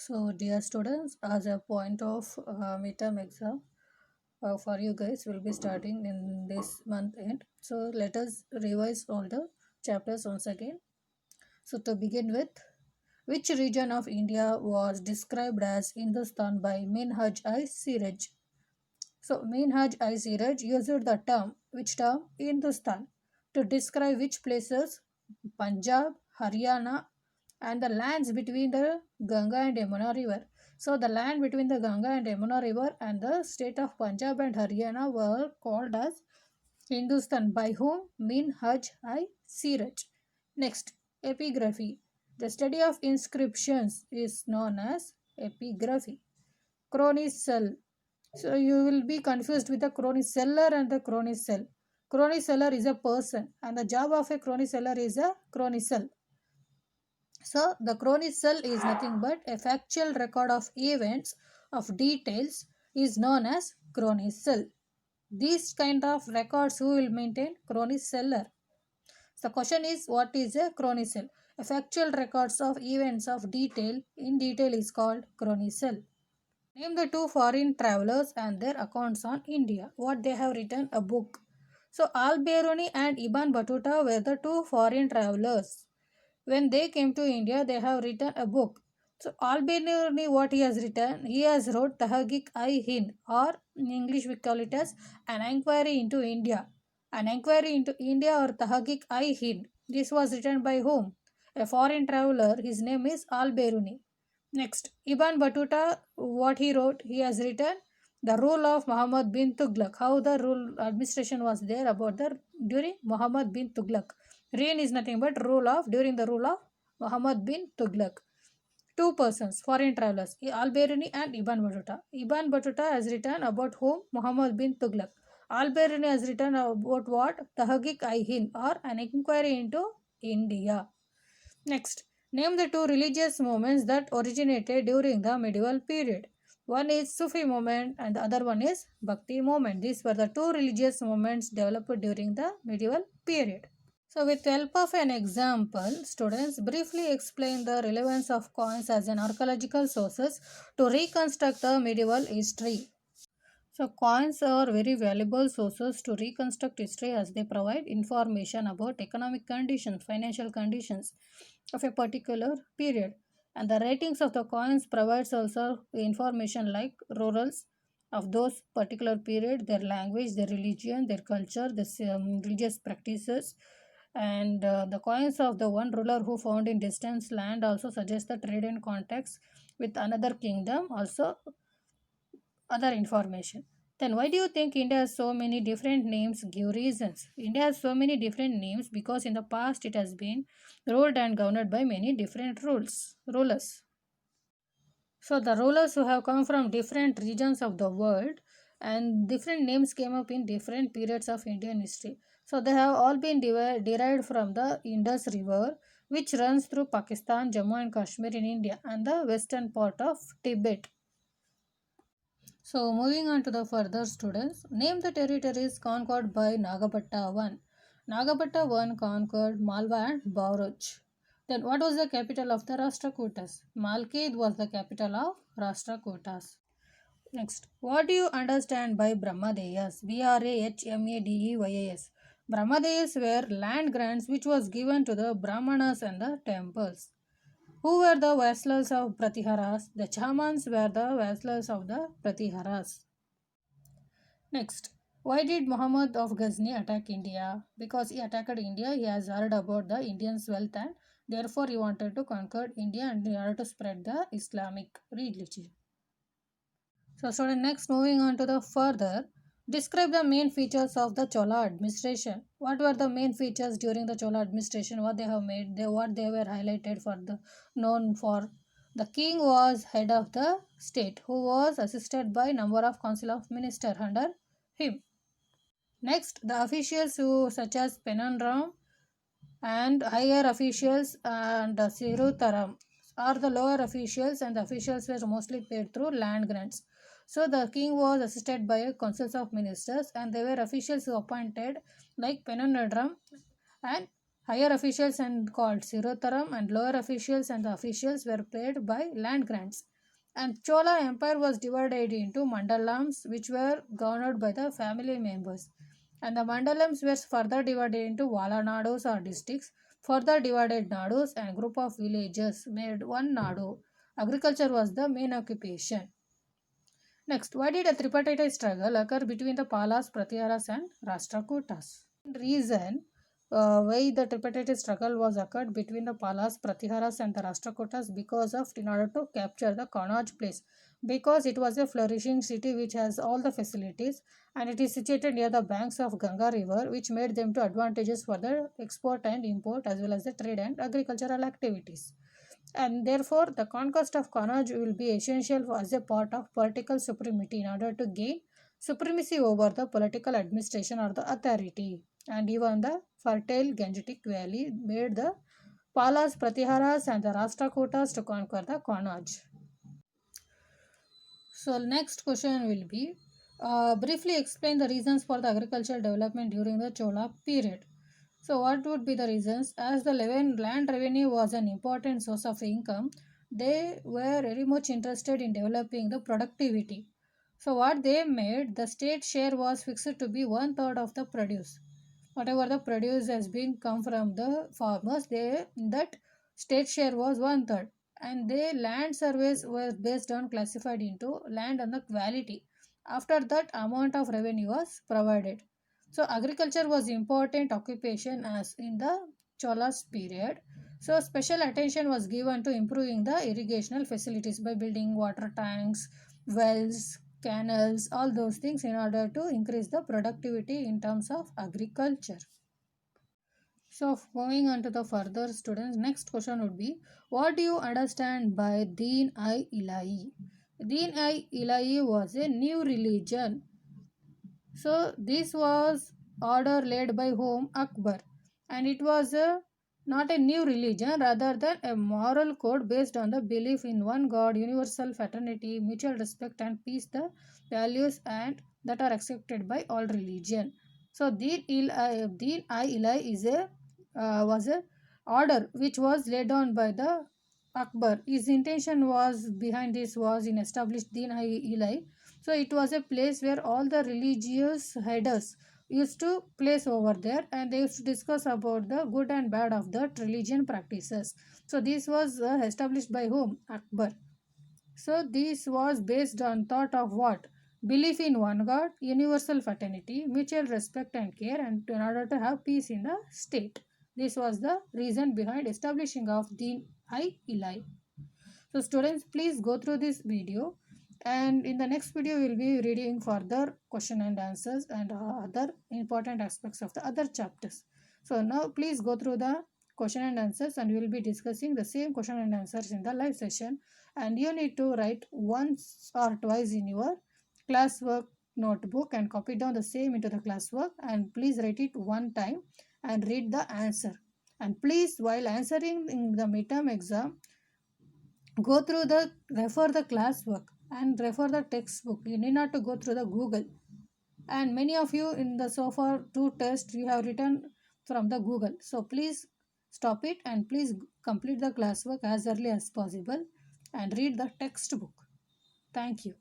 So, dear students, as a point of midterm exam for you guys will be starting in this month end. So, let us revise all the chapters once again. So, to begin with, which region of India was described as Hindustan by Minhaj Siraj? So, Minhaj Siraj used the term, which term? Hindustan, to describe which places? Punjab, Haryana, and the lands between the Ganga and Yamuna river. So the land between the Ganga and Yamuna river and the state of Punjab and Haryana were called as Hindustan by whom? Minhaj Siraj. Next, epigraphy. The study of inscriptions is known as epigraphy. Chronicle. So you will be confused with the chroniceller and the chronicle. Chroniceller is a person and the job of a chroniceller is a chronicle. So, the chronicle is nothing but a factual record of events of details is known as chronicle. These kind of records who will maintain chroniceller. So, the question is what is a chronicle? A factual records of events of detail in detail is called chronicle. Name the two foreign travelers and their accounts on India. What they have written a book. So, Al-Biruni and Ibn Battuta were the two foreign travelers. When they came to India, they have written a book. So Al-Biruni, what he has written, he has wrote Tahqiq-i-Hind, or in English we call it as an inquiry into India. An inquiry into India or Tahqiq-i-Hind. This was written by whom? A foreign traveler. His name is Al-Biruni. Next, Ibn Battuta, what he wrote, he has written the rule of Muhammad bin Tughlaq. How the rule administration was there about the during Muhammad bin Tughlaq. Reign is nothing but rule of during the rule of Muhammad bin Tughlaq. Two persons, foreign travelers, Al-Biruni and Ibn Battuta. Ibn Battuta has written about whom? Muhammad bin Tughlaq. Al-Biruni has written about what? Tahqiq-i-Hind, or an inquiry into India. Next, name the two religious movements that originated during the medieval period. One is Sufi movement and the other one is Bhakti movement. These were the two religious movements developed during the medieval period. So with the help of an example, students briefly explain the relevance of coins as an archaeological sources to reconstruct the medieval history. So coins are very valuable sources to reconstruct history as they provide information about economic conditions, financial conditions of a particular period. And the ratings of the coins provides also information like rurals of those particular period, their language, their religion, their culture, the religious practices. And the coins of the one ruler who found in distant land also suggest the trade and contacts with another kingdom, also other information. Then why do you think India has so many different names? Give reasons. India has so many different names because in the past it has been ruled and governed by many different rulers. So the rulers who have come from different regions of the world and different names came up in different periods of Indian history. So they have all been derived from the Indus River, which runs through Pakistan, Jammu and Kashmir in India and the western part of Tibet. So moving on to the further students, name the territories conquered by Nagabhatta I. Nagabhatta I conquered Malwa and Bauruch. Then what was the capital of the Rashtrakutas? Malkid was the capital of Rashtrakutas. Next, what do you understand by Brahmadeyas? Brahmadeyas. Brahmadeyas were land grants which was given to the Brahmanas and the temples. Who were the vassals of Pratiharas? The Chamans were the vassals of the Pratiharas. Next, why did Muhammad of Ghazni attack India? Because he attacked India, he has heard about the Indians' wealth and therefore he wanted to conquer India and in order to spread the Islamic religion. So, student, next moving on to the further, describe the main features of the Chola administration. What were the main features during the Chola administration? What they have made? What they were highlighted for the known for. The king was head of the state, who was assisted by number of council of minister under him. Next, the officials who such as Penanram and higher officials and Sirutaram are the lower officials, and the officials were mostly paid through land grants. So the king was assisted by a council of ministers and they were officials who appointed like Penanadram, and higher officials and called Sirutaram, and lower officials and the officials were paid by land grants. And Chola Empire was divided into mandalams which were governed by the family members. And the mandalams were further divided into valanados or districts, further divided nados and group of villages made one nado. Agriculture was the main occupation. Next, why did a tripartite struggle occur between the Palas, Pratiharas and Rashtrakutas? Reason why the tripartite struggle was occurred between the Palas, Pratiharas and the Rashtrakutas because of in order to capture the Kannauj place, because it was a flourishing city which has all the facilities and it is situated near the banks of Ganga river, which made them to advantages for the export and import as well as the trade and agricultural activities. And therefore the conquest of Kannauj will be essential as a part of political supremacy in order to gain supremacy over the political administration or the authority. And even the fertile Gangetic Valley made the Palas, Pratiharas and the Rashtrakutas to conquer the Kannauj. So next question will be briefly explain the reasons for the agricultural development during the Chola period. So what would be the reasons? As the land revenue was an important source of income, they were very much interested in developing the productivity. So what they made, the state share was fixed to be one third of the produce. Whatever the produce has been come from the farmers, they that state share was one third. And their land surveys were based on classified into land and the quality. After that, amount of revenue was provided. So agriculture was important occupation as in the Cholas period. So special attention was given to improving the irrigational facilities by building water tanks, wells, canals, all those things in order to increase the productivity in terms of agriculture. So moving on to the further students, next question would be, what do you understand by Deen-i-Ilahi? Deen-i-Ilahi was a new religion. So this was order led by whom? Akbar. And it was not a new religion rather than a moral code based on the belief in one God, universal fraternity, mutual respect and peace, the values and that are accepted by all religion. So Deen-i-Ilahi is a was a order which was laid down by the Akbar. His intention was behind this was in established Deen-i-Ilahi. So it was a place where all the religious headers used to place over there and they used to discuss about the good and bad of the religion practices. So this was established by whom? Akbar. So this was based on thought of what? Belief in one God, universal fraternity, mutual respect and care, and in order to have peace in the state. This was the reason behind establishing of Deen-i-Ilahi. So students, please go through this video, and in the next video we will be reading further question and answers and other important aspects of the other chapters. So now please go through the question and answers and we will be discussing the same question and answers in the live session, and you need to write once or twice in your classwork notebook and copy down the same into the classwork, and please write it one time and read the answer. And please, while answering in the midterm exam, go through the refer the classwork and refer the textbook. You need not to go through the Google. And many of you in the so far two tests you have written from the Google. So please stop it and please complete the classwork as early as possible and read the textbook. Thank you.